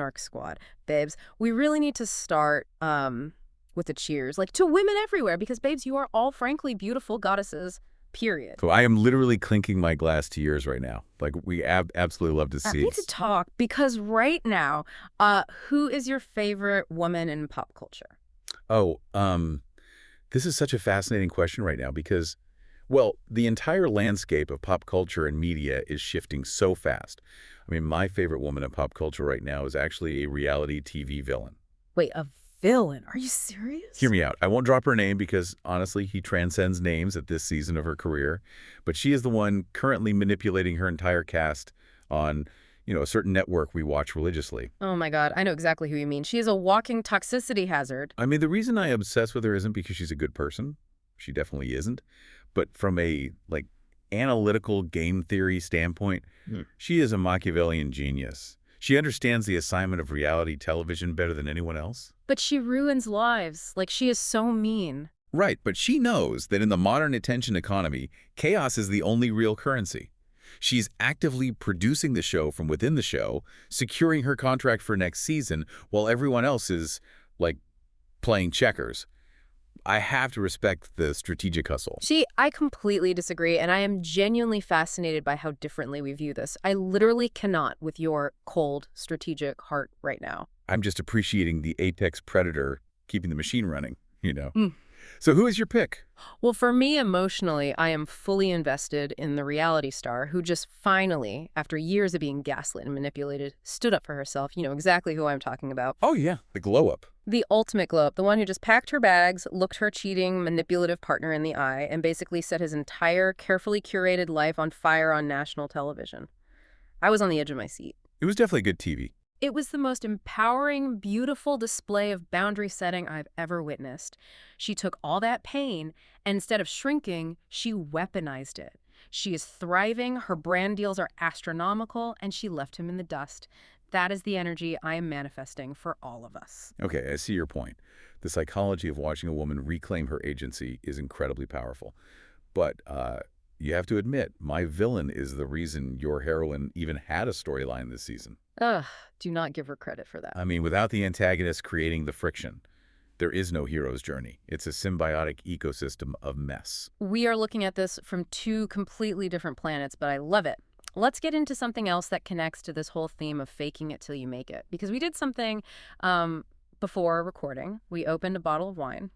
Snark squad. Babes, we really need to start with the cheers, like to women everywhere, because babes, you are all frankly beautiful goddesses, period. So I am literally clinking my glass to yours right now. Like, we absolutely love to I see. need to talk because right now, who is your favorite woman in pop culture? Oh, this is such a fascinating question right now because, well, the entire landscape of pop culture and media is shifting so fast. I mean, my favorite woman in pop culture right now is actually a reality TV villain. Wait, a villain? Are you Hear serious? me out. I won't drop her name because, honestly, he transcends names at this season of her career. But she is the one currently manipulating her entire cast on, a certain network we watch religiously. Oh my God, I know exactly who you mean. She is a walking toxicity hazard. I mean, the reason I obsess with her isn't because she's a good person. She definitely isn't. But from a, analytical game theory standpoint, she is a Machiavellian genius. She understands the assignment of reality television better than anyone else. But she ruins lives. Like, she is so mean. Right, but she knows that in the modern attention economy, chaos is the only real currency. She's actively producing the show from within the show, securing her contract for next season, while everyone else is, playing checkers. I have to respect the strategic hustle. I completely disagree, and I am genuinely fascinated by how differently we view this. I literally cannot with your cold, strategic heart right now. I'm just appreciating the apex predator keeping the machine running. Mm. So who is your pick? Well, for me, emotionally, I am fully invested in the reality star who just finally, after years of being gaslit and manipulated, stood up for herself. You know exactly who I'm talking about. Oh, yeah, the glow-up. The ultimate glow up, the one who just packed her bags, looked her cheating, manipulative partner in the eye, and basically set his entire carefully curated life on fire on national television. I was on the edge of my seat. It was definitely good TV. It was the most empowering, beautiful display of boundary setting I've ever witnessed. She took all that pain, and instead of shrinking, she weaponized it. She is thriving, her brand deals are astronomical, and she left him in the dust. That is the energy I am manifesting for all of us. Okay, I see your point. The psychology of watching a woman reclaim her agency is incredibly powerful. But you have to admit, my villain is the reason your heroine even had a storyline this season. Ugh, do not give her credit for that. I mean, without the antagonist creating the friction, there is no hero's journey. It's a symbiotic ecosystem of mess. We are looking at this from two completely different planets, but I love it. Let's get into something else that connects to this whole theme of faking it till you make it. Because we did something before recording. We opened a bottle of wine.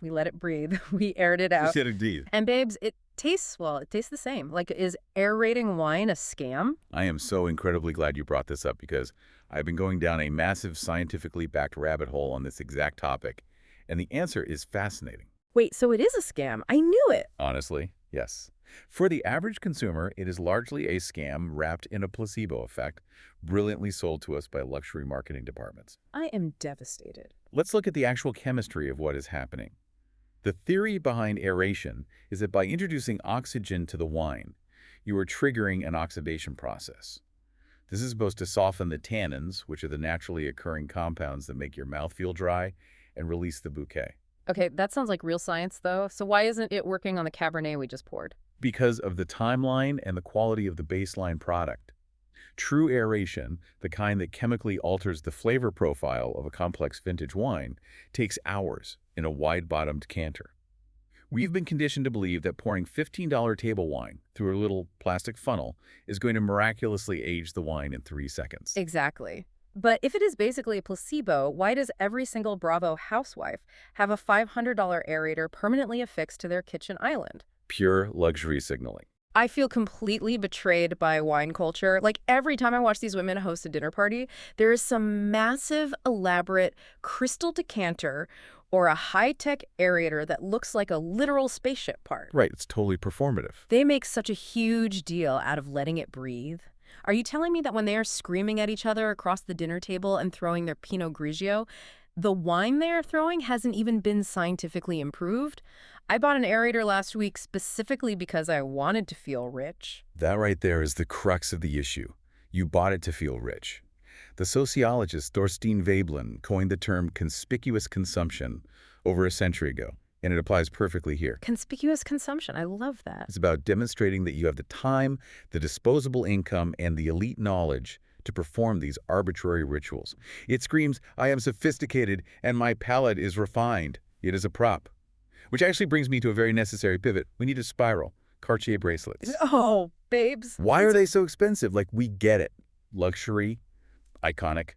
We let it breathe. We aired it out. Yes, indeed. And babes, it tastes the same. Like, is aerating wine a scam? I am so incredibly glad you brought this up because I've been going down a massive scientifically backed rabbit hole on this exact topic, and the answer is fascinating. Wait, so it is a scam. I knew it. Honestly, yes. For the average consumer, it is largely a scam wrapped in a placebo effect, brilliantly sold to us by luxury marketing departments. I am devastated. Let's look at the actual chemistry of what is happening. The theory behind aeration is that by introducing oxygen to the wine, you are triggering an oxidation process. This is supposed to soften the tannins, which are the naturally occurring compounds that make your mouth feel dry, and release the bouquet. Okay, that sounds like real science, though. So why isn't it working on the Cabernet we just poured? Because of the timeline and the quality of the baseline product. True aeration, the kind that chemically alters the flavor profile of a complex vintage wine, takes hours in a wide-bottomed canter. We've been conditioned to believe that pouring $15 table wine through a little plastic funnel is going to miraculously age the wine in 3 seconds. Exactly. But if it is basically a placebo, why does every single Bravo housewife have a $500 aerator permanently affixed to their kitchen island? Pure luxury signaling. I feel completely betrayed by wine culture. Like, every time I watch these women host a dinner party, there is some massive, elaborate crystal decanter or a high-tech aerator that looks like a literal spaceship part. Right, it's totally performative. They make such a huge deal out of letting it breathe. Are you telling me that when they are screaming at each other across the dinner table and throwing their Pinot Grigio, the wine they are throwing hasn't even been scientifically improved? I bought an aerator last week specifically because I wanted to feel rich. That right there is the crux of the issue. You bought it to feel rich. The sociologist Thorstein Veblen coined the term conspicuous consumption over a century ago, and it applies perfectly here. Conspicuous consumption. I love that. It's about demonstrating that you have the time, the disposable income, and the elite knowledge to perform these arbitrary rituals. It screams, "I am sophisticated and my palate is refined." It is a prop. Which actually brings me to a very necessary pivot. We need a spiral. Cartier bracelets. Oh, babes. Why are they so expensive? Like, we get it. Luxury, iconic.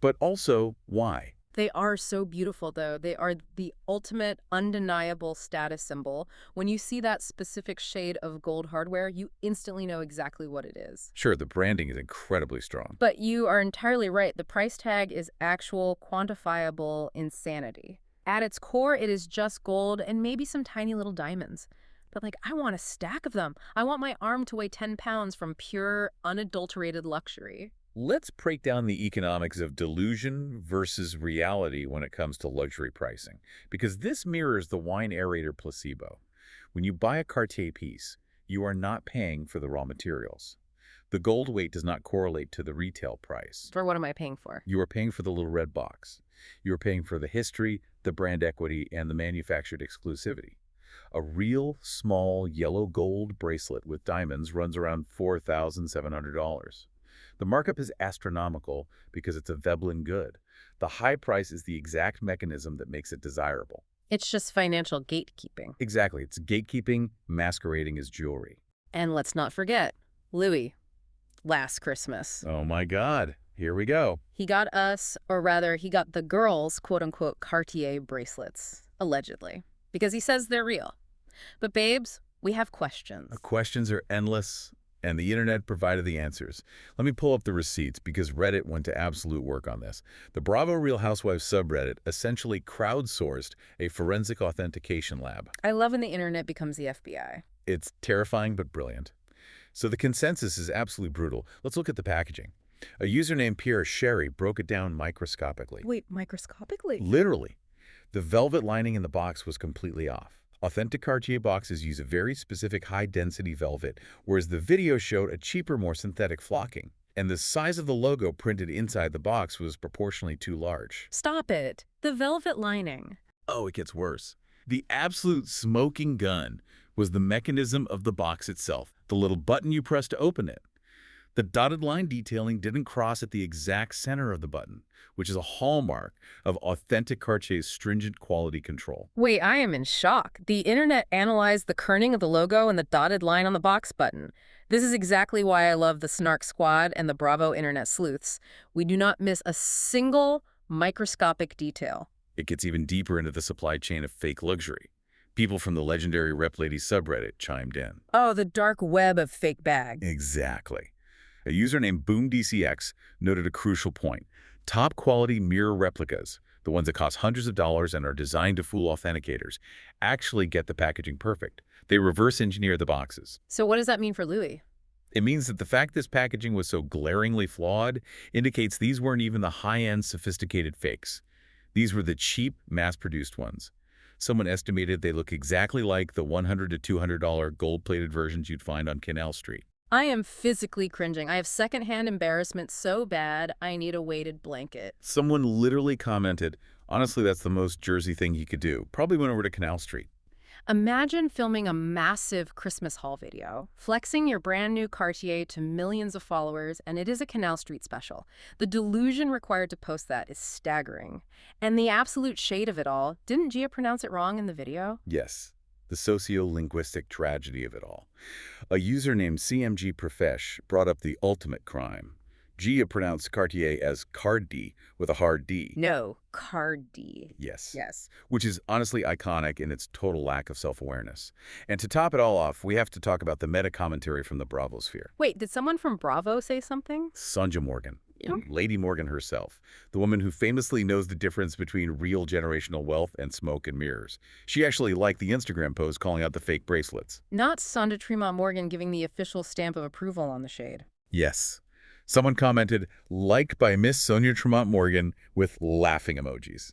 But also, why? They are so beautiful, though. They are the ultimate, undeniable status symbol. When you see that specific shade of gold hardware, you instantly know exactly what it is. Sure, the branding is incredibly strong. But you are entirely right. The price tag is actual, quantifiable insanity. At its core, it is just gold and maybe some tiny little diamonds. But, like, I want a stack of them. I want my arm to weigh 10 pounds from pure, unadulterated luxury. Let's break down the economics of delusion versus reality when it comes to luxury pricing, because this mirrors the wine aerator placebo. When you buy a Cartier piece, you are not paying for the raw materials. The gold weight does not correlate to the retail price. For what am I paying for? You are paying for the little red box. You are paying for the history, the brand equity, and the manufactured exclusivity. A real small yellow gold bracelet with diamonds runs around $4,700. The markup is astronomical because it's a Veblen good. The high price is the exact mechanism that makes it desirable. It's just financial gatekeeping. Exactly. It's gatekeeping masquerading as jewelry. And let's not forget, Louis, last Christmas. Oh my God. Here we go. He got us, or rather, he got the girls, quote-unquote, Cartier bracelets, allegedly, because he says they're real. But babes, we have questions. The questions are endless, and the internet provided the answers. Let me pull up the receipts because Reddit went to absolute work on this. The Bravo Real Housewives subreddit essentially crowdsourced a forensic authentication lab. I love when the internet becomes the FBI. It's terrifying but brilliant. So the consensus is absolutely brutal. Let's look at the packaging. A user named Pierre Sherry broke it down microscopically. Wait, microscopically? Literally. The velvet lining in the box was completely off. Authentic Cartier boxes use a very specific high-density velvet, whereas the video showed a cheaper, more synthetic flocking. And the size of the logo printed inside the box was proportionally too large. Stop it. The velvet lining. Oh, it gets worse. The absolute smoking gun was the mechanism of the box itself, the little button you press to open it. The dotted line detailing didn't cross at the exact center of the button, which is a hallmark of authentic Cartier's stringent quality control. Wait, I am in shock. The internet analyzed the kerning of the logo and the dotted line on the box button. This is exactly why I love the Snark squad and the Bravo internet sleuths. We do not miss a single microscopic detail. It gets even deeper into the supply chain of fake luxury. People from the legendary Rep Lady subreddit chimed in. Oh, the dark web of fake bags. Exactly. A user named BoomDCX noted a crucial point. Top-quality mirror replicas, the ones that cost hundreds of dollars and are designed to fool authenticators, actually get the packaging perfect. They reverse engineer the boxes. So what does that mean for Louis? It means that the fact this packaging was so glaringly flawed indicates these weren't even the high-end sophisticated fakes. These were the cheap, mass-produced ones. Someone estimated they look exactly like the $100 to $200 gold-plated versions you'd find on Canal Street. I am physically cringing. I have secondhand embarrassment so bad, I need a weighted blanket. Someone literally commented, honestly, that's the most Jersey thing he could do. Probably went over to Canal Street. Imagine filming a massive Christmas haul video, flexing your brand new Cartier to millions of followers, and it is a Canal Street special. The delusion required to post that is staggering. And the absolute shade of it all, didn't Gia pronounce it wrong in the video? Yes. The socio-linguistic tragedy of it all. A user named CMG Profesh brought up the ultimate crime. Gia pronounced Cartier as Cardi with a hard D. No, Cardi. Yes. Yes. Which is honestly iconic in its total lack of self-awareness. And to top it all off, we have to talk about the meta-commentary from the Bravo sphere. Wait, did someone from Bravo say something? Sonja Morgan. Lady Morgan herself, the woman who famously knows the difference between real generational wealth and smoke and mirrors. She actually liked the Instagram post calling out the fake bracelets. Not Sonja Tremont Morgan giving the official stamp of approval on the shade. Yes. Someone commented, liked by Miss Sonia Tremont Morgan with laughing emojis.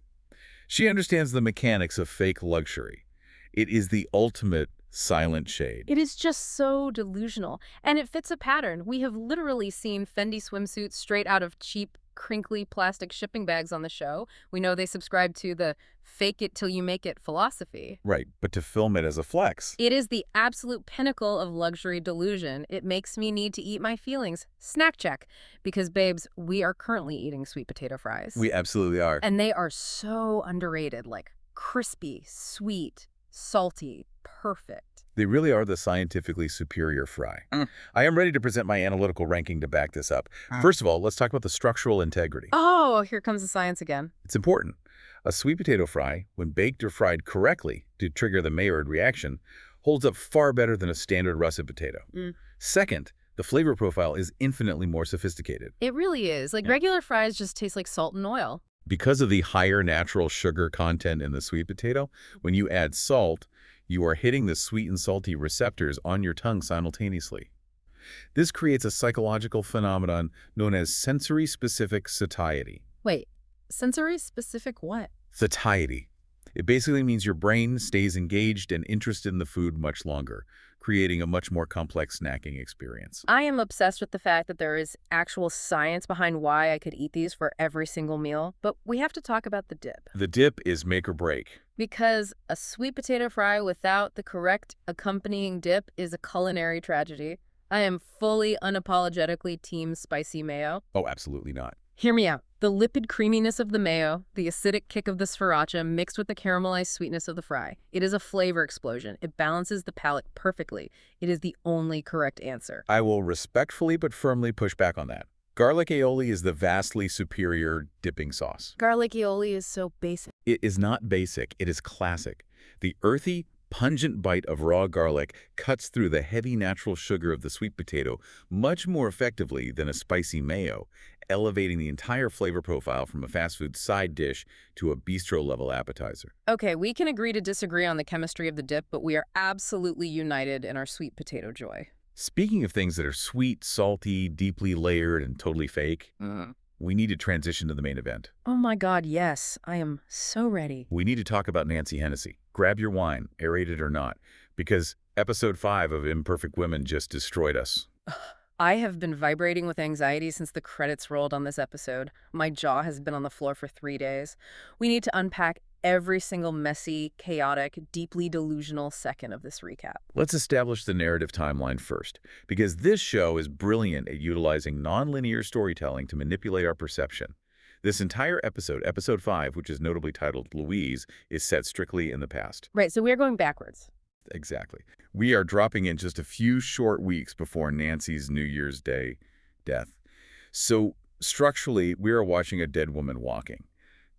She understands the mechanics of fake luxury. It is the ultimate silent shade. It is just so delusional, and it fits a pattern. We have literally seen Fendi swimsuits straight out of cheap crinkly plastic shipping bags on the show. We know they subscribe to the fake it till you make it philosophy. Right, but to film it as a flex. It is the absolute pinnacle of luxury delusion. It makes me need to eat my feelings. Snack check. Because, babes, we are currently eating sweet potato fries. We absolutely are. And they are so underrated, like crispy, sweet, salty, perfect. They really are the scientifically superior fry. I am ready to present my analytical ranking to back this up. First of all, let's talk about the structural integrity. Oh, here comes the science again. It's important. A sweet potato fry, when baked or fried correctly to trigger the Maillard reaction, holds up far better than a standard russet potato. Second, the flavor profile is infinitely more sophisticated. It really is. Like regular fries just taste like salt and oil. Because of the higher natural sugar content in the sweet potato, when you add salt, you are hitting the sweet and salty receptors on your tongue simultaneously. This creates a psychological phenomenon known as sensory-specific satiety. Wait, sensory-specific what? Satiety. It basically means your brain stays engaged and interested in the food much longer, creating a much more complex snacking experience. I am obsessed with the fact that there is actual science behind why I could eat these for every single meal, but we have to talk about the dip. The dip is make or break. Because a sweet potato fry without the correct accompanying dip is a culinary tragedy. I am fully unapologetically team spicy mayo. Oh, absolutely not. Hear me out. The lipid creaminess of the mayo, the acidic kick of the sriracha mixed with the caramelized sweetness of the fry. It is a flavor explosion. It balances the palate perfectly. It is the only correct answer. I will respectfully but firmly push back on that. Garlic aioli is the vastly superior dipping sauce. Garlic aioli is so basic. It is not basic, it is classic. The earthy, pungent bite of raw garlic cuts through the heavy natural sugar of the sweet potato much more effectively than a spicy mayo, elevating the entire flavor profile from a fast food side dish to a bistro-level appetizer. Okay, we can agree to disagree on the chemistry of the dip, but we are absolutely united in our sweet potato joy. Speaking of things that are sweet, salty, deeply layered, and totally fake, we need to transition to the main event. Oh my God, yes. I am so ready. We need to talk about Nancy Hennessy. Grab your wine, aerated or not, because episode 5 of Imperfect Women just destroyed us. I have been vibrating with anxiety since the credits rolled on this episode. My jaw has been on the floor for 3 days. We need to unpack every single messy, chaotic, deeply delusional second of this recap. Let's establish the narrative timeline first, because this show is brilliant at utilizing nonlinear storytelling to manipulate our perception. This entire episode, episode 5, which is notably titled Louise, is set strictly in the past. Right, so we're going backwards. Exactly. We are dropping in just a few short weeks before Nancy's New Year's Day death. So structurally, we are watching a dead woman walking.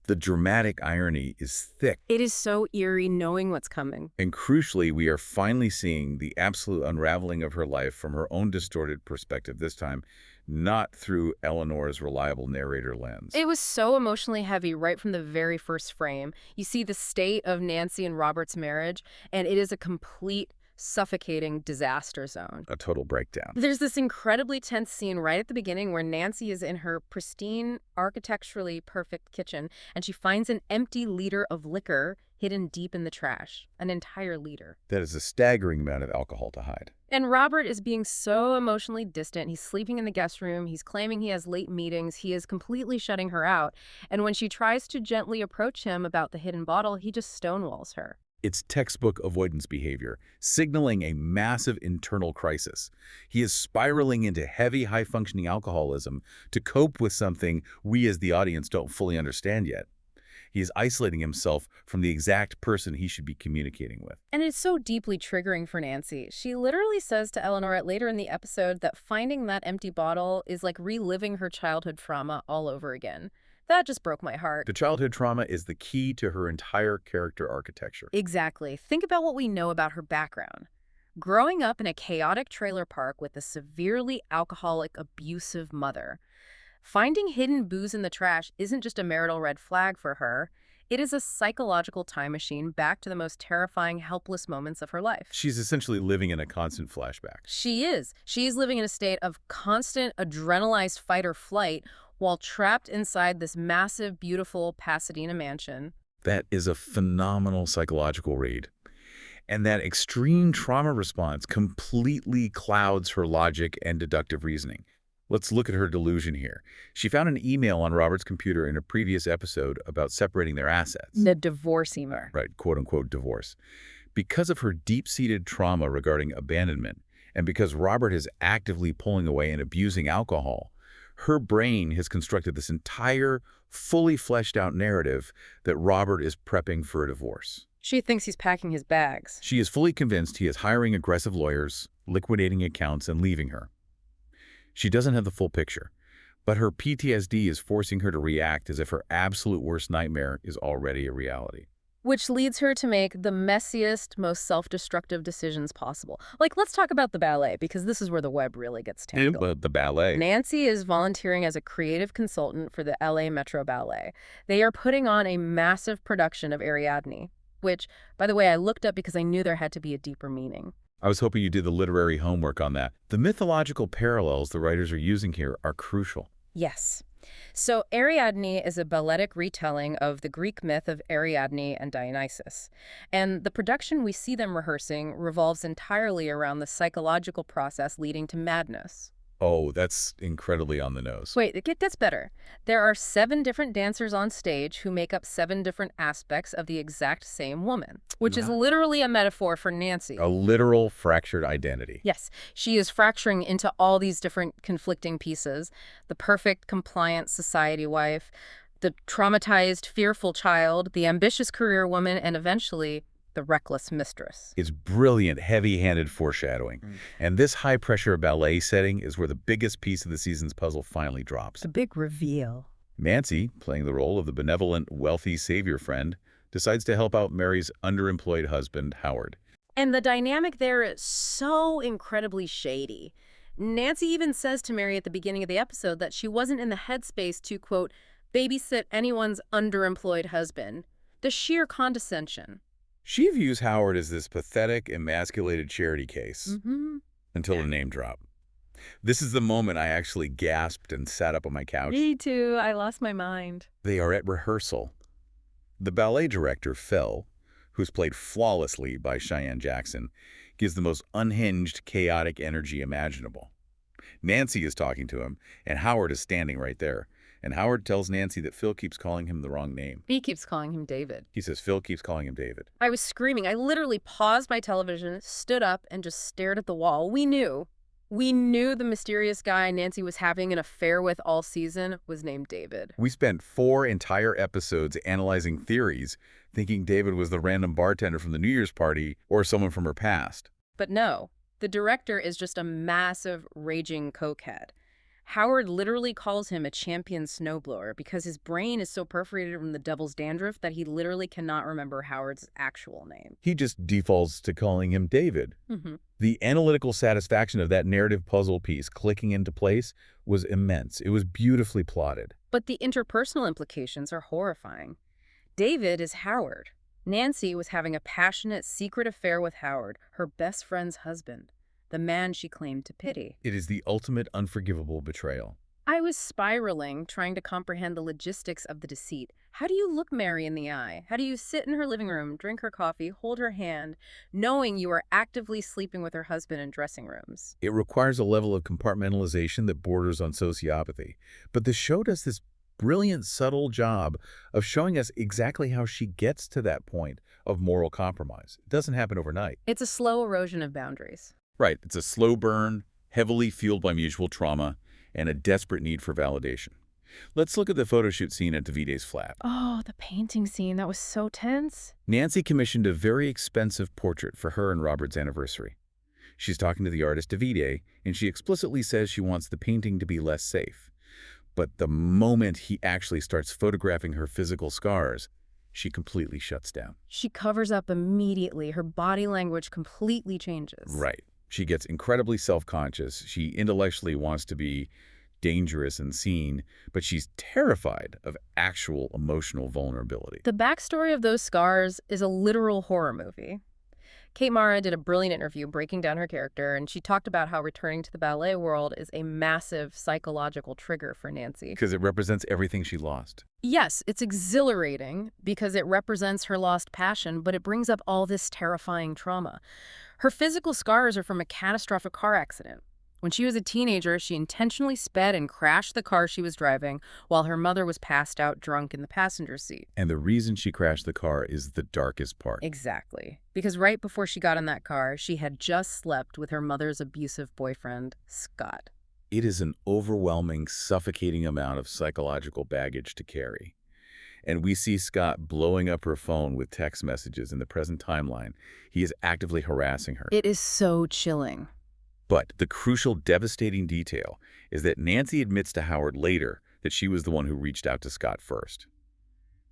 The dramatic irony is thick. It is so eerie knowing what's coming. And crucially, we are finally seeing the absolute unraveling of her life from her own distorted perspective this time, not through Eleanor's reliable narrator lens. It was so emotionally heavy right from the very first frame. You see the state of Nancy and Robert's marriage, and it is a complete suffocating disaster zone. A total breakdown. There's this incredibly tense scene right at the beginning where Nancy is in her pristine, architecturally perfect kitchen, and she finds an empty liter of liquor hidden deep in the trash. An entire liter. That is a staggering amount of alcohol to hide. And Robert is being so emotionally distant. He's sleeping in the guest room. He's claiming he has late meetings. He is completely shutting her out. And when she tries to gently approach him about the hidden bottle, he just stonewalls her. It's textbook avoidance behavior, signaling a massive internal crisis. He is spiraling into heavy, high-functioning alcoholism to cope with something we as the audience don't fully understand yet. He is isolating himself from the exact person he should be communicating with. And it's so deeply triggering for Nancy. She literally says to Eleanor later in the episode that finding that empty bottle is like reliving her childhood trauma all over again. That just broke my heart. The childhood trauma is the key to her entire character architecture. Exactly. Think about what we know about her background. Growing up in a chaotic trailer park with a severely alcoholic, abusive mother. Finding hidden booze in the trash isn't just a marital red flag for her. It is a psychological time machine back to the most terrifying, helpless moments of her life. She's essentially living in a constant flashback. She is. She's living in a state of constant adrenalized fight or flight while trapped inside this massive, beautiful Pasadena mansion. That is a phenomenal psychological read. And that extreme trauma response completely clouds her logic and deductive reasoning. Let's look at her delusion here. She found an email on Robert's computer in a previous episode about separating their assets. The divorce email. Right, quote-unquote divorce. Because of her deep-seated trauma regarding abandonment, and because Robert is actively pulling away and abusing alcohol, her brain has constructed this entire, fully fleshed-out narrative that Robert is prepping for a divorce. She thinks he's packing his bags. She is fully convinced he is hiring aggressive lawyers, liquidating accounts, and leaving her. She doesn't have the full picture, but her PTSD is forcing her to react as if her absolute worst nightmare is already a reality. Which leads her to make the messiest, most self-destructive decisions possible. Like, let's talk about the ballet, because this is where the web really gets tangled. The ballet. Nancy is volunteering as a creative consultant for the LA Metro Ballet. They are putting on a massive production of Ariadne, which, by the way, I looked up because I knew there had to be a deeper meaning. I was hoping you did the literary homework on that. The mythological parallels the writers are using here are crucial. Yes. So Ariadne is a balletic retelling of the Greek myth of Ariadne and Dionysus. And the production we see them rehearsing revolves entirely around the psychological process leading to madness. Oh, that's incredibly on the nose. Wait, it gets better. There are 7 different dancers on stage who make up 7 different aspects of the exact same woman, which is literally a metaphor for Nancy. A literal fractured identity. Yes, she is fracturing into all these different conflicting pieces. The perfect, compliant society wife, the traumatized, fearful child, the ambitious career woman, and eventually the reckless mistress. It's brilliant, heavy-handed foreshadowing. And this high-pressure ballet setting is where the biggest piece of the season's puzzle finally drops. The big reveal. Nancy, playing the role of the benevolent, wealthy savior friend, decides to help out Mary's underemployed husband, Howard. And the dynamic there is so incredibly shady. Nancy even says to Mary at the beginning of the episode that she wasn't in the headspace to, quote, babysit anyone's underemployed husband. The sheer condescension. She views Howard as this pathetic, emasculated charity case until the name drop. This is the moment I actually gasped and sat up on my couch. Me too. I lost my mind. They are at rehearsal. The ballet director, Phil, who's played flawlessly by Cheyenne Jackson, gives the most unhinged, chaotic energy imaginable. Nancy is talking to him, and Howard is standing right there. And Howard tells Nancy that Phil keeps calling him the wrong name. He keeps calling him David. He says Phil keeps calling him David. I was screaming. I literally paused my television, stood up, and just stared at the wall. We knew the mysterious guy Nancy was having an affair with all season was named David. We spent 4 entire episodes analyzing theories, thinking David was the random bartender from the New Year's party or someone from her past. But no, the director is just a massive, raging cokehead. Howard literally calls him a champion snowblower because his brain is so perforated from the devil's dandruff that he literally cannot remember Howard's actual name. He just defaults to calling him David. The analytical satisfaction of that narrative puzzle piece clicking into place was immense. It was beautifully plotted. But the interpersonal implications are horrifying. David is Howard. Nancy was having a passionate, secret affair with Howard, her best friend's husband. The man she claimed to pity. It is the ultimate unforgivable betrayal. I was spiraling, trying to comprehend the logistics of the deceit. How do you look Mary in the eye? How do you sit in her living room, drink her coffee, hold her hand, knowing you are actively sleeping with her husband in dressing rooms? It requires a level of compartmentalization that borders on sociopathy. But the show does this brilliant, subtle job of showing us exactly how she gets to that point of moral compromise. It doesn't happen overnight. It's a slow erosion of boundaries. Right. It's a slow burn, heavily fueled by mutual trauma, and a desperate need for validation. Let's look at the photo shoot scene at Davide's flat. Oh, the painting scene. That was so tense. Nancy commissioned a very expensive portrait for her and Robert's anniversary. She's talking to the artist Davide, and she explicitly says she wants the painting to be less safe. But the moment he actually starts photographing her physical scars, she completely shuts down. She covers up immediately. Her body language completely changes. Right. She gets incredibly self-conscious. She intellectually wants to be dangerous and seen, but she's terrified of actual emotional vulnerability. The backstory of those scars is a literal horror movie. Kate Mara did a brilliant interview breaking down her character, and she talked about how returning to the ballet world is a massive psychological trigger for Nancy. Because it represents everything she lost. Yes, it's exhilarating because it represents her lost passion, but it brings up all this terrifying trauma. Her physical scars are from a catastrophic car accident. When she was a teenager, she intentionally sped and crashed the car she was driving while her mother was passed out drunk in the passenger seat. And the reason she crashed the car is the darkest part. Exactly. Because right before she got in that car, she had just slept with her mother's abusive boyfriend, Scott. It is an overwhelming, suffocating amount of psychological baggage to carry. And we see Scott blowing up her phone with text messages in the present timeline. He is actively harassing her. It is so chilling. But the crucial, devastating detail is that Nancy admits to Howard later that she was the one who reached out to Scott first.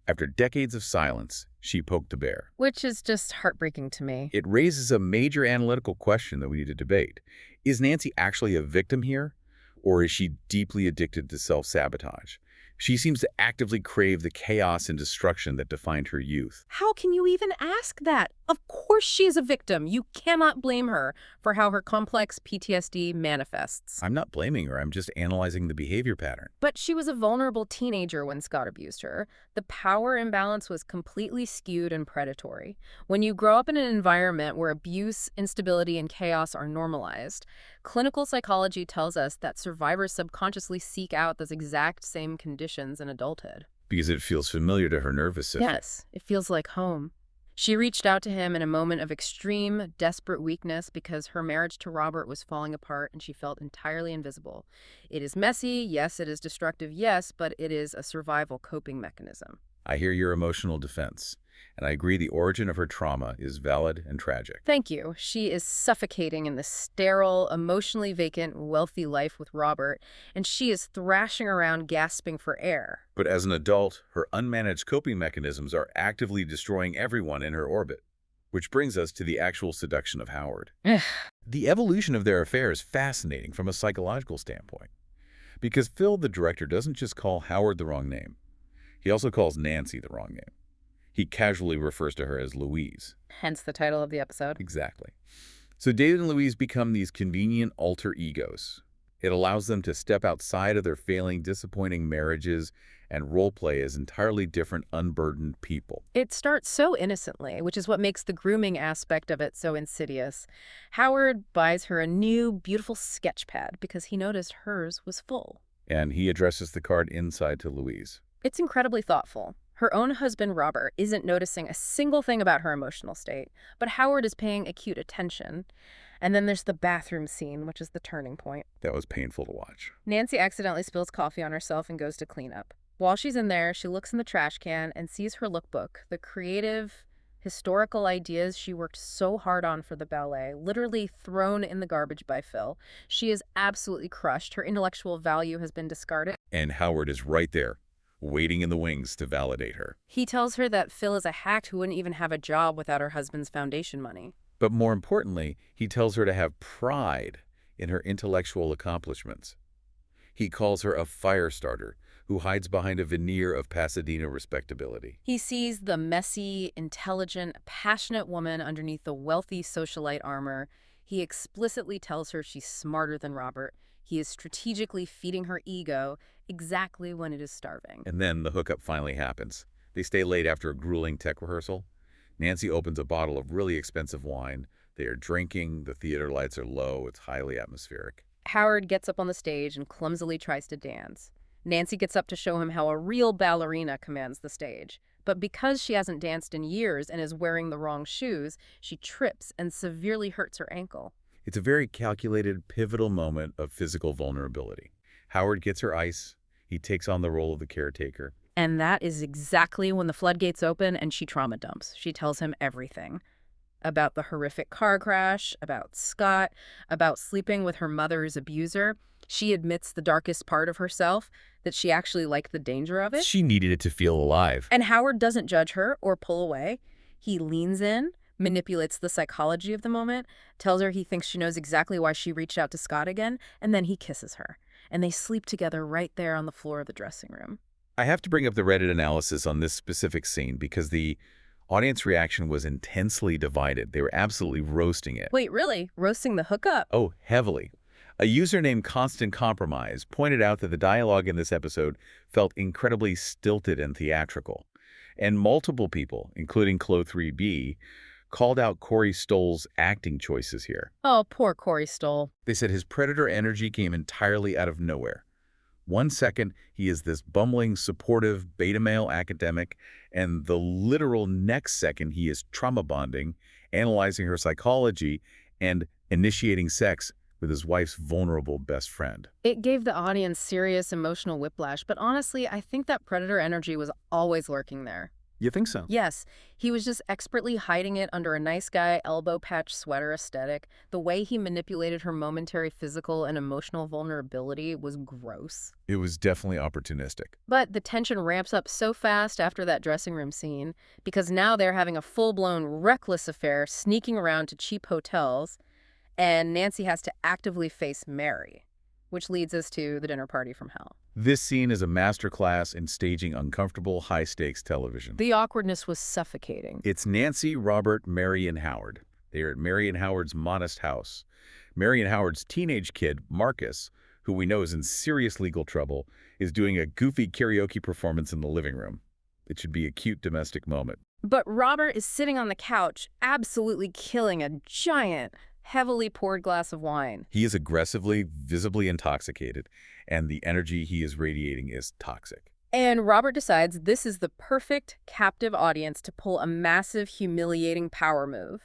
After decades of silence, she poked the bear. Which is just heartbreaking to me. It raises a major analytical question that we need to debate. Is Nancy actually a victim here, or is she deeply addicted to self-sabotage? She seems to actively crave the chaos and destruction that defined her youth. How can you even ask that? Of course she is a victim. You cannot blame her for how her complex PTSD manifests. I'm not blaming her, I'm just analyzing the behavior pattern. But she was a vulnerable teenager when Scott abused her. The power imbalance was completely skewed and predatory. When you grow up in an environment where abuse, instability, and chaos are normalized, clinical psychology tells us that survivors subconsciously seek out those exact same conditions in adulthood. Because it feels familiar to her nervous system. Yes, it feels like home. She reached out to him in a moment of extreme, desperate weakness because her marriage to Robert was falling apart and she felt entirely invisible. It is messy, yes, it is destructive, yes, but it is a survival coping mechanism. I hear your emotional defense, and I agree the origin of her trauma is valid and tragic. Thank you. She is suffocating in the sterile, emotionally vacant, wealthy life with Robert, and she is thrashing around gasping for air. But as an adult, her unmanaged coping mechanisms are actively destroying everyone in her orbit. Which brings us to the actual seduction of Howard. The evolution of their affair is fascinating from a psychological standpoint. Because Phil, the director, doesn't just call Howard the wrong name. He also calls Nancy the wrong name. He casually refers to her as Louise. Hence the title of the episode. Exactly. So David and Louise become these convenient alter egos. It allows them to step outside of their failing, disappointing marriages and role-play as entirely different, unburdened people. It starts so innocently, which is what makes the grooming aspect of it so insidious. Howard buys her a new, beautiful sketch pad because he noticed hers was full. And he addresses the card inside to Louise. It's incredibly thoughtful. Her own husband, Robert, isn't noticing a single thing about her emotional state, but Howard is paying acute attention. And then there's the bathroom scene, which is the turning point. That was painful to watch. Nancy accidentally spills coffee on herself and goes to clean up. While she's in there, she looks in the trash can and sees her lookbook, the creative, historical ideas she worked so hard on for the ballet, literally thrown in the garbage by Phil. She is absolutely crushed. Her intellectual value has been discarded. And Howard is right there, waiting in the wings to validate her. He tells her that Phil is a hack who wouldn't even have a job without her husband's foundation money. But more importantly, he tells her to have pride in her intellectual accomplishments. He calls her a firestarter who hides behind a veneer of Pasadena respectability. He sees the messy, intelligent, passionate woman underneath the wealthy socialite armor. He explicitly tells her she's smarter than Robert. He is strategically feeding her ego exactly when it is starving. And then the hookup finally happens. They stay late after a grueling tech rehearsal. Nancy opens a bottle of really expensive wine. They are drinking, the theater lights are low, it's highly atmospheric. Howard gets up on the stage and clumsily tries to dance. Nancy gets up to show him how a real ballerina commands the stage. But because she hasn't danced in years and is wearing the wrong shoes, she trips and severely hurts her ankle. It's a very calculated, pivotal moment of physical vulnerability. Howard gets her ice. He takes on the role of the caretaker. And that is exactly when the floodgates open and she trauma dumps. She tells him everything. About the horrific car crash, about Scott, about sleeping with her mother's abuser. She admits the darkest part of herself, that she actually liked the danger of it. She needed it to feel alive. And Howard doesn't judge her or pull away. He leans in, manipulates the psychology of the moment, tells her he thinks she knows exactly why she reached out to Scott again, and then he kisses her. And they sleep together right there on the floor of the dressing room. I have to bring up the Reddit analysis on this specific scene because the audience reaction was intensely divided. They were absolutely roasting it. Wait, really? Roasting the hookup? Oh, heavily. A user named Constant Compromise pointed out that the dialogue in this episode felt incredibly stilted and theatrical. And multiple people, including Clo3B, called out Corey Stoll's acting choices here. Oh, poor Corey Stoll. They said his predator energy came entirely out of nowhere. One second, he is this bumbling, supportive, beta male academic, and the literal next second, he is trauma bonding, analyzing her psychology, and initiating sex with his wife's vulnerable best friend. It gave the audience serious emotional whiplash, but honestly, I think that predator energy was always lurking there. You think so? Yes, he was just expertly hiding it under a nice guy, elbow patch sweater aesthetic. The way he manipulated her momentary physical and emotional vulnerability was gross. It was definitely opportunistic. But the tension ramps up so fast after that dressing room scene, because now they're having a full-blown reckless affair, sneaking around to cheap hotels, and Nancy has to actively face Mary, which leads us to the dinner party from hell. This scene is a masterclass in staging uncomfortable, high-stakes television. The awkwardness was suffocating. It's Nancy, Robert, Mary, and Howard. They are at Mary and Howard's modest house. Mary and Howard's teenage kid, Marcus, who we know is in serious legal trouble, is doing a goofy karaoke performance in the living room. It should be a cute domestic moment. But Robert is sitting on the couch, absolutely killing a giant, heavily poured glass of wine. He is aggressively, visibly intoxicated, and the energy he is radiating is toxic. And Robert decides this is the perfect captive audience to pull a massive, humiliating power move.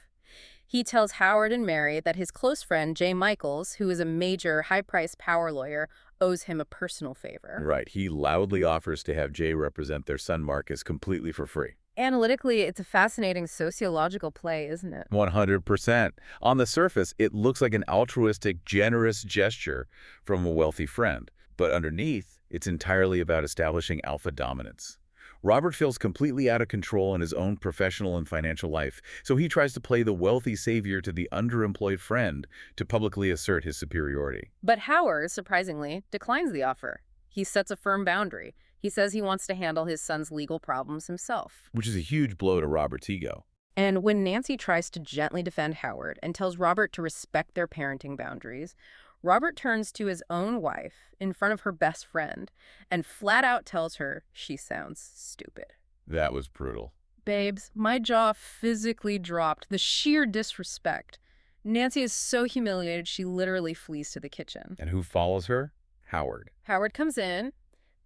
He tells Howard and Mary that his close friend, Jay Michaels, who is a major, high-priced power lawyer, owes him a personal favor. Right. He loudly offers to have Jay represent their son Marcus completely for free. Analytically, it's a fascinating sociological play, isn't it? 100%. On the surface, it looks like an altruistic, generous gesture from a wealthy friend. But underneath, it's entirely about establishing alpha dominance. Robert feels completely out of control in his own professional and financial life, so he tries to play the wealthy savior to the underemployed friend to publicly assert his superiority. But Howard, surprisingly, declines the offer. He sets a firm boundary. He says he wants to handle his son's legal problems himself. Which is a huge blow to Robert's ego. And when Nancy tries to gently defend Howard and tells Robert to respect their parenting boundaries, Robert turns to his own wife in front of her best friend and flat out tells her she sounds stupid. That was brutal. Babes, my jaw physically dropped. The sheer disrespect. Nancy is so humiliated she literally flees to the kitchen. And who follows her? Howard. Howard comes in,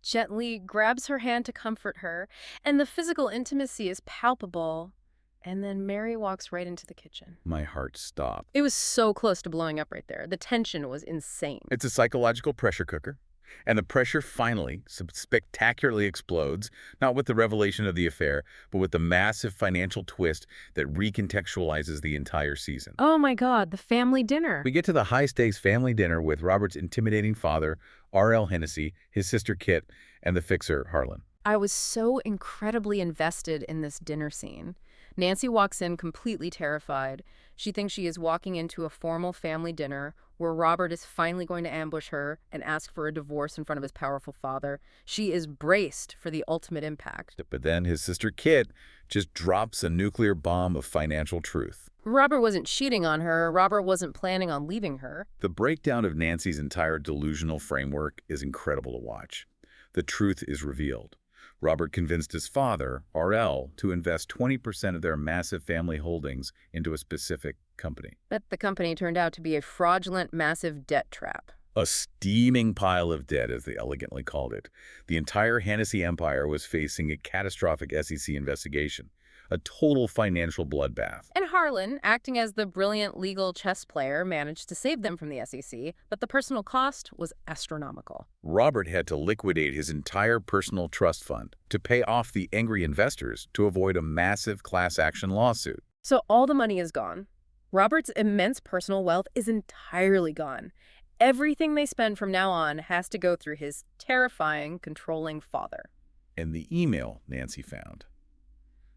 gently grabs her hand to comfort her, and the physical intimacy is palpable. And then Mary walks right into the kitchen. My heart stopped. It was so close to blowing up right there. The tension was insane. It's a psychological pressure cooker. And the pressure finally, spectacularly explodes, not with the revelation of the affair, but with the massive financial twist that recontextualizes the entire season. Oh my God, the family dinner. We get to the high-stakes family dinner with Robert's intimidating father, R.L. Hennessy, his sister Kit, and the fixer, Harlan. I was so incredibly invested in this dinner scene. Nancy walks in completely terrified. She thinks she is walking into a formal family dinner where Robert is finally going to ambush her and ask for a divorce in front of his powerful father. She is braced for the ultimate impact. But then his sister Kit just drops a nuclear bomb of financial truth. Robert wasn't cheating on her. Robert wasn't planning on leaving her. The breakdown of Nancy's entire delusional framework is incredible to watch. The truth is revealed. Robert convinced his father, R.L., to invest 20% of their massive family holdings into a specific company. But the company turned out to be a fraudulent, massive debt trap. A steaming pile of debt, as they elegantly called it. The entire Hennessy empire was facing a catastrophic SEC investigation, a total financial bloodbath. And Harlan, acting as the brilliant legal chess player, managed to save them from the SEC, but the personal cost was astronomical. Robert had to liquidate his entire personal trust fund to pay off the angry investors to avoid a massive class action lawsuit. So all the money is gone. Robert's immense personal wealth is entirely gone. Everything they spend from now on has to go through his terrifying, controlling father. And the email Nancy found.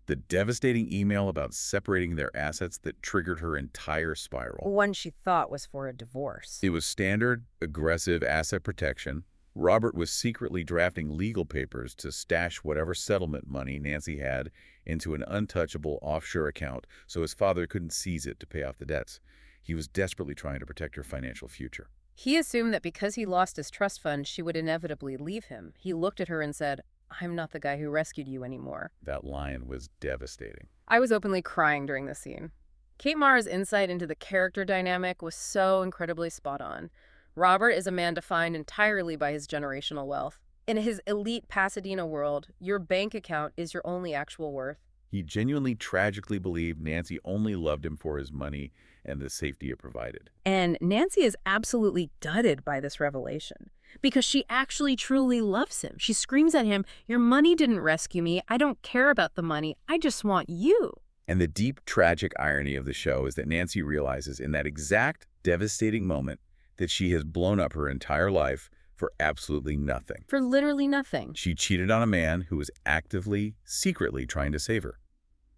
The devastating email about separating their assets that triggered her entire spiral. One she thought was for a divorce. It was standard, aggressive asset protection. Robert was secretly drafting legal papers to stash whatever settlement money Nancy had into an untouchable offshore account so his father couldn't seize it to pay off the debts. He was desperately trying to protect her financial future. He assumed that because he lost his trust fund, she would inevitably leave him. He looked at her and said, I'm not the guy who rescued you anymore. That line was devastating. I was openly crying during the scene. Kate Mara's insight into the character dynamic was so incredibly spot on. Robert is a man defined entirely by his generational wealth. In his elite Pasadena world, your bank account is your only actual worth. He genuinely tragically believed Nancy only loved him for his money and the safety it provided. And Nancy is absolutely gutted by this revelation because she actually truly loves him. She screams at him, "Your money didn't rescue me. I don't care about the money. I just want you." And the deep, tragic irony of the show is that Nancy realizes in that exact devastating moment that she has blown up her entire life for absolutely nothing. For literally nothing. She cheated on a man who was actively, secretly trying to save her.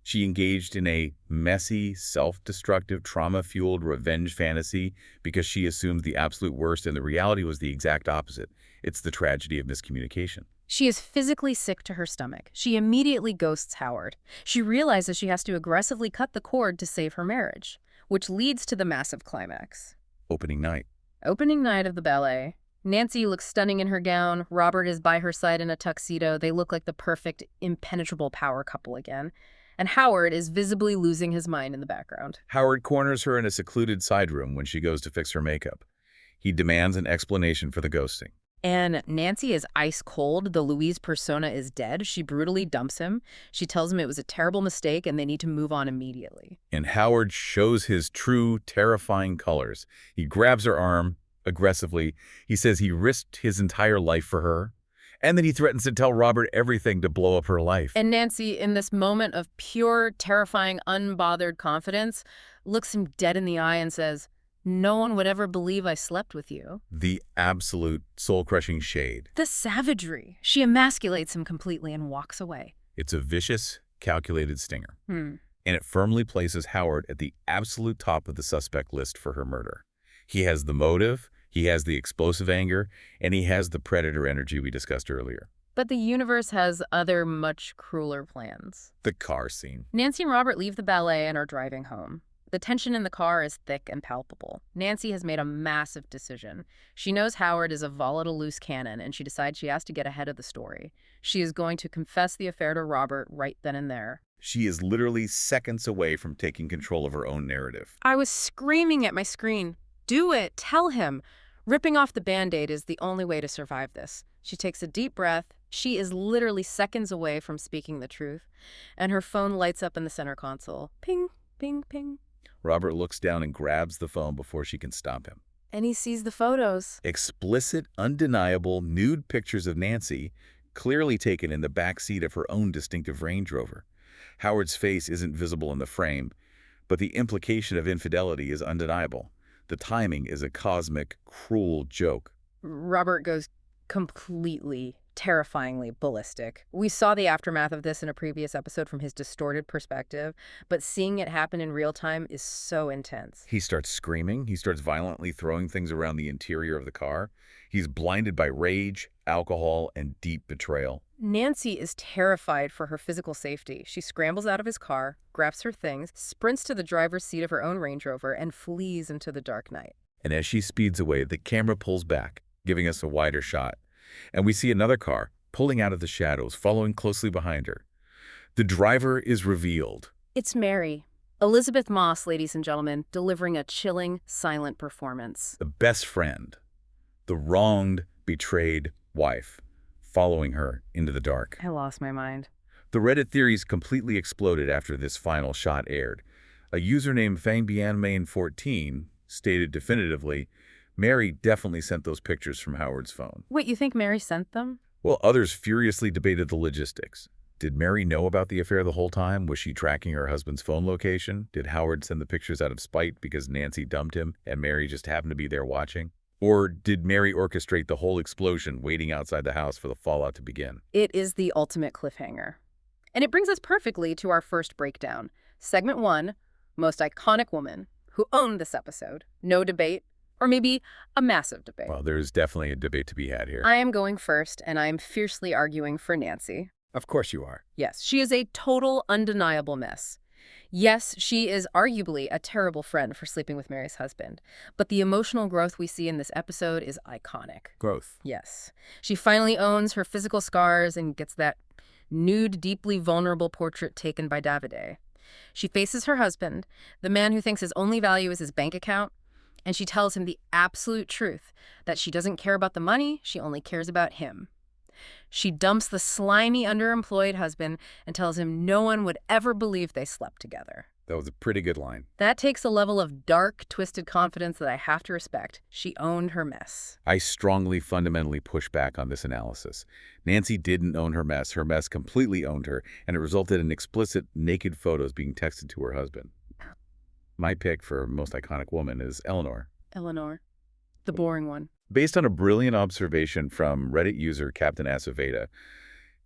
She engaged in a messy, self-destructive, trauma-fueled revenge fantasy because she assumed the absolute worst, and the reality was the exact opposite. It's the tragedy of miscommunication. She is physically sick to her stomach. She immediately ghosts Howard. She realizes she has to aggressively cut the cord to save her marriage, which leads to the massive climax. Opening night. Opening night of the ballet. Nancy looks stunning in her gown. Robert is by her side in a tuxedo. They look like the perfect, impenetrable power couple again. And Howard is visibly losing his mind in the background. Howard corners her in a secluded side room when she goes to fix her makeup. He demands an explanation for the ghosting. And Nancy is ice cold. The Louise persona is dead. She brutally dumps him. She tells him it was a terrible mistake and they need to move on immediately. And Howard shows his true, terrifying colors. He grabs her arm aggressively. He says he risked his entire life for her. And then he threatens to tell Robert everything to blow up her life. And Nancy, in this moment of pure, terrifying, unbothered confidence, looks him dead in the eye and says, "No one would ever believe I slept with you." The absolute soul-crushing shade. The savagery. She emasculates him completely and walks away. It's a vicious, calculated stinger. Hmm. And it firmly places Howard at the absolute top of the suspect list for her murder. He has the motive, he has the explosive anger, and he has the predator energy we discussed earlier. But the universe has other much crueler plans. The car scene. Nancy and Robert leave the ballet and are driving home. The tension in the car is thick and palpable. Nancy has made a massive decision. She knows Howard is a volatile loose cannon, and she decides she has to get ahead of the story. She is going to confess the affair to Robert right then and there. She is literally seconds away from taking control of her own narrative. I was screaming at my screen, "Do it! Tell him!" Ripping off the Band-Aid is the only way to survive this. She takes a deep breath. She is literally seconds away from speaking the truth, and her phone lights up in the center console. Ping, ping, ping. Robert looks down and grabs the phone before she can stop him. And he sees the photos. Explicit, undeniable, nude pictures of Nancy, clearly taken in the back seat of her own distinctive Range Rover. Howard's face isn't visible in the frame, but the implication of infidelity is undeniable. The timing is a cosmic, cruel joke. Robert goes completely, terrifyingly ballistic. We saw the aftermath of this in a previous episode from his distorted perspective, but seeing it happen in real time is so intense. He starts screaming. He starts violently throwing things around the interior of the car. He's blinded by rage, alcohol, and deep betrayal. Nancy is terrified for her physical safety. She scrambles out of his car, grabs her things, sprints to the driver's seat of her own Range Rover, and flees into the dark night. And as she speeds away, the camera pulls back, giving us a wider shot. And we see another car pulling out of the shadows, following closely behind her. The driver is revealed. It's Mary. Elisabeth Moss, ladies and gentlemen, delivering a chilling, silent performance. The best friend. The wronged, betrayed wife, following her into the dark. I lost my mind. The Reddit theories completely exploded after this final shot aired. A user named FangBianMain14 stated definitively, Mary definitely sent those pictures from Howard's phone. Wait, you think Mary sent them? Well, others furiously debated the logistics. Did Mary know about the affair the whole time? Was she tracking her husband's phone location? Did Howard send the pictures out of spite because Nancy dumped him and Mary just happened to be there watching? Or did Mary orchestrate the whole explosion waiting outside the house for the fallout to begin? It is the ultimate cliffhanger. And it brings us perfectly to our first breakdown. Segment 1, most iconic woman who owned this episode. No debate, or maybe a massive debate. Well, there's definitely a debate to be had here. I am going first, and I am fiercely arguing for Nancy. Of course you are. Yes, she is a total, undeniable mess. Yes, she is arguably a terrible friend for sleeping with Mary's husband, but the emotional growth we see in this episode is iconic. Growth. Yes. She finally owns her physical scars and gets that nude, deeply vulnerable portrait taken by Davide. She faces her husband, the man who thinks his only value is his bank account, and she tells him the absolute truth, that she doesn't care about the money, she only cares about him. She dumps the slimy, underemployed husband and tells him no one would ever believe they slept together. That was a pretty good line. That takes a level of dark, twisted confidence that I have to respect. She owned her mess. I strongly, fundamentally push back on this analysis. Nancy didn't own her mess. Her mess completely owned her, and it resulted in explicit, naked photos being texted to her husband. My pick for most iconic woman is Eleanor. Eleanor. The boring one. Based on a brilliant observation from Reddit user Captain Aceveda,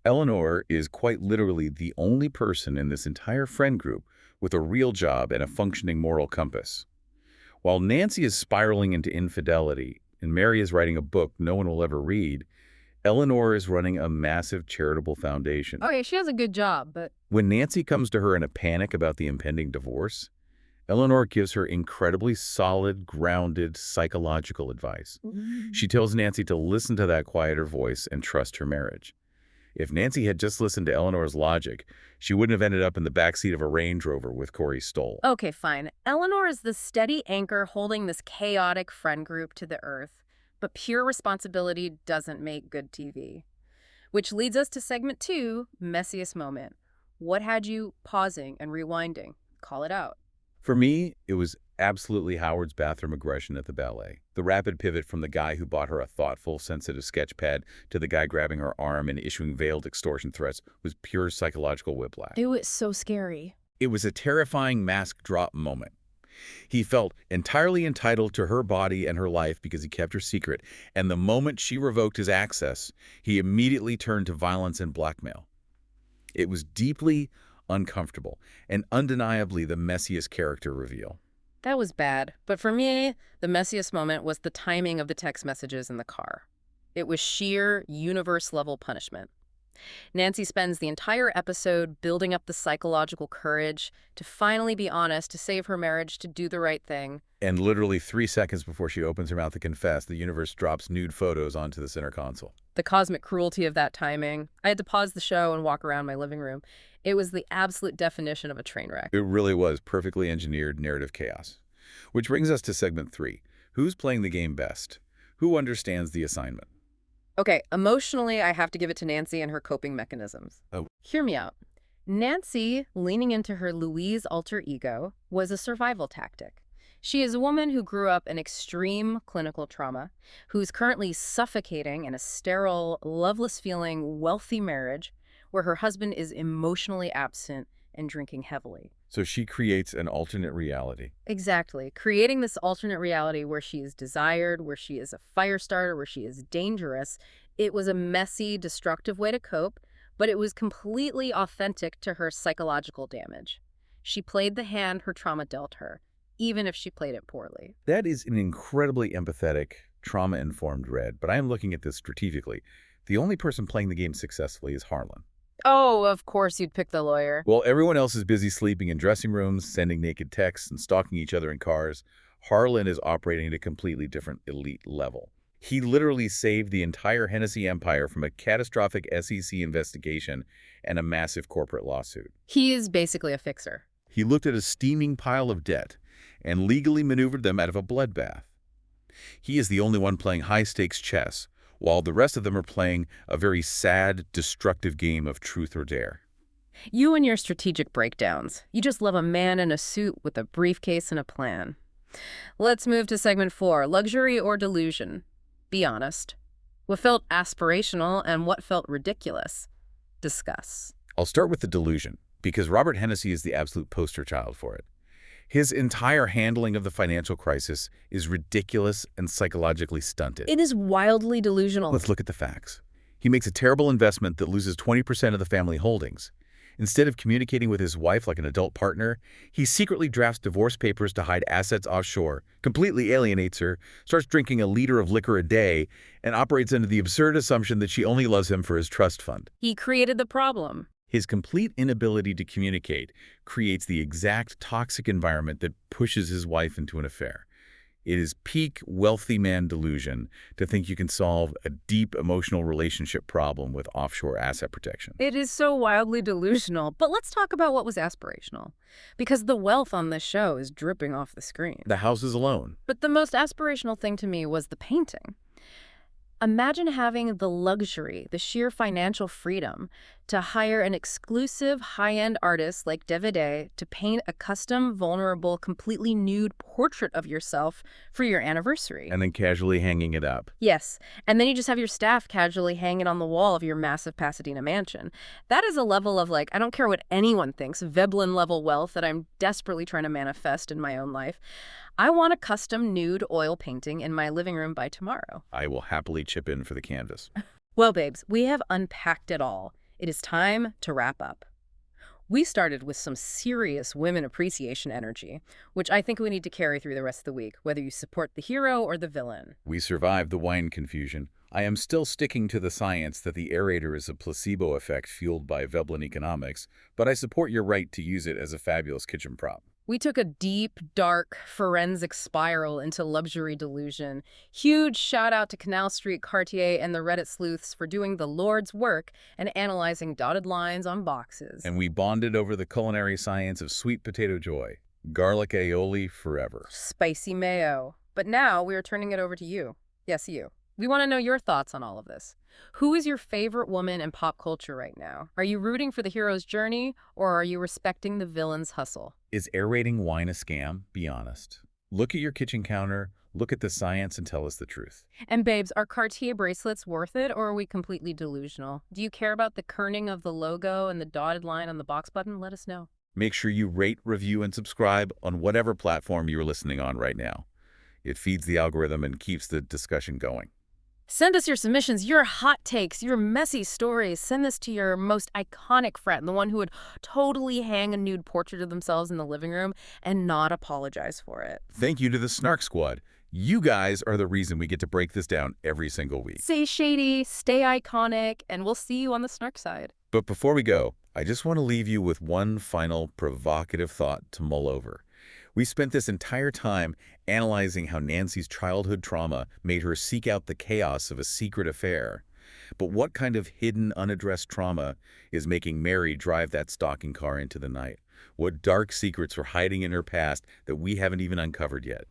Eleanor is quite literally the only person in this entire friend group with a real job and a functioning moral compass. While Nancy is spiraling into infidelity and Mary is writing a book no one will ever read, Eleanor is running a massive charitable foundation. Okay, she has a good job, but... When Nancy comes to her in a panic about the impending divorce, Eleanor gives her incredibly solid, grounded, psychological advice. She tells Nancy to listen to that quieter voice and trust her marriage. If Nancy had just listened to Eleanor's logic, she wouldn't have ended up in the backseat of a Range Rover with Corey Stoll. Okay, fine. Eleanor is the steady anchor holding this chaotic friend group to the earth, but pure responsibility doesn't make good TV. Which leads us to segment 2, messiest moment. What had you pausing and rewinding? Call it out. For me, it was absolutely Howard's bathroom aggression at the ballet. The rapid pivot from the guy who bought her a thoughtful, sensitive sketch pad to the guy grabbing her arm and issuing veiled extortion threats was pure psychological whiplash. It was so scary. It was a terrifying mask drop moment. He felt entirely entitled to her body and her life because he kept her secret, and the moment she revoked his access, he immediately turned to violence and blackmail. It was deeply uncomfortable and undeniably the messiest character reveal. That was bad, but for me, the messiest moment was the timing of the text messages in the car. It was sheer universe-level punishment. Nancy spends the entire episode building up the psychological courage to finally be honest, to save her marriage, to do the right thing. And literally 3 seconds before she opens her mouth to confess, the universe drops nude photos onto the center console. The cosmic cruelty of that timing. I had to pause the show and walk around my living room. It was the absolute definition of a train wreck. It really was perfectly engineered narrative chaos. Which brings us to segment 3. Who's playing the game best? Who understands the assignment? Okay, emotionally, I have to give it to Nancy and her coping mechanisms. Oh. Hear me out. Nancy, leaning into her Louise alter ego, was a survival tactic. She is a woman who grew up in extreme clinical trauma, who's currently suffocating in a sterile, loveless-feeling, wealthy marriage where her husband is emotionally absent and drinking heavily. So she creates an alternate reality. Exactly. Creating this alternate reality where she is desired, where she is a fire starter, where she is dangerous. It was a messy, destructive way to cope, but it was completely authentic to her psychological damage. She played the hand her trauma dealt her, even if she played it poorly. That is an incredibly empathetic, trauma-informed read, but I am looking at this strategically. The only person playing the game successfully is Harlan. Oh, of course you'd pick the lawyer. While everyone else is busy sleeping in dressing rooms, sending naked texts, and stalking each other in cars, Harlan is operating at a completely different elite level. He literally saved the entire Hennessy empire from a catastrophic SEC investigation and a massive corporate lawsuit. He is basically a fixer. He looked at a steaming pile of debt and legally maneuvered them out of a bloodbath. He is the only one playing high-stakes chess, while the rest of them are playing a very sad, destructive game of truth or dare. You and your strategic breakdowns. You just love a man in a suit with a briefcase and a plan. Let's move to segment 4, luxury or delusion. Be honest. What felt aspirational and what felt ridiculous? Discuss. I'll start with the delusion, because Robert Hennessy is the absolute poster child for it. His entire handling of the financial crisis is ridiculous and psychologically stunted. It is wildly delusional. Let's look at the facts. He makes a terrible investment that loses 20% of the family holdings. Instead of communicating with his wife like an adult partner, he secretly drafts divorce papers to hide assets offshore, completely alienates her, starts drinking a liter of liquor a day, and operates under the absurd assumption that she only loves him for his trust fund. He created the problem. His complete inability to communicate creates the exact toxic environment that pushes his wife into an affair. It is peak wealthy man delusion to think you can solve a deep emotional relationship problem with offshore asset protection. It is so wildly delusional, but let's talk about what was aspirational. Because the wealth on this show is dripping off the screen. The house is alone. But the most aspirational thing to me was the painting. Imagine having the luxury, the sheer financial freedom, to hire an exclusive high-end artist like David to paint a custom, vulnerable, completely nude portrait of yourself for your anniversary. And then casually hanging it up. Yes, and then you just have your staff casually hanging on the wall of your massive Pasadena mansion. That is a level of, like, I don't care what anyone thinks, Veblen-level wealth that I'm desperately trying to manifest in my own life. I want a custom nude oil painting in my living room by tomorrow. I will happily chip in for the canvas. Well, babes, we have unpacked it all. It is time to wrap up. We started with some serious women appreciation energy, which I think we need to carry through the rest of the week, whether you support the hero or the villain. We survived the wine confusion. I am still sticking to the science that the aerator is a placebo effect fueled by Veblen economics, but I support your right to use it as a fabulous kitchen prop. We took a deep, dark, forensic spiral into luxury delusion. Huge shout out to Canal Street Cartier and the Reddit sleuths for doing the Lord's work and analyzing dotted lines on boxes. And we bonded over the culinary science of sweet potato joy. Garlic aioli forever. Spicy mayo. But now we are turning it over to you. Yes, you. We want to know your thoughts on all of this. Who is your favorite woman in pop culture right now? Are you rooting for the hero's journey, or are you respecting the villain's hustle? Is aerating wine a scam? Be honest. Look at your kitchen counter, look at the science, and tell us the truth. And babes, are Cartier bracelets worth it, or are we completely delusional? Do you care about the kerning of the logo and the dotted line on the box button? Let us know. Make sure you rate, review, and subscribe on whatever platform you're listening on right now. It feeds the algorithm and keeps the discussion going. Send us your submissions, your hot takes, your messy stories. Send this to your most iconic friend, the one who would totally hang a nude portrait of themselves in the living room and not apologize for it. Thank you to the Snark Squad. You guys are the reason we get to break this down every single week. Stay shady, stay iconic, and we'll see you on the Snark side. But before we go, I just want to leave you with one final provocative thought to mull over. We spent this entire time analyzing how Nancy's childhood trauma made her seek out the chaos of a secret affair. But what kind of hidden, unaddressed trauma is making Mary drive that stalking car into the night? What dark secrets were hiding in her past that we haven't even uncovered yet?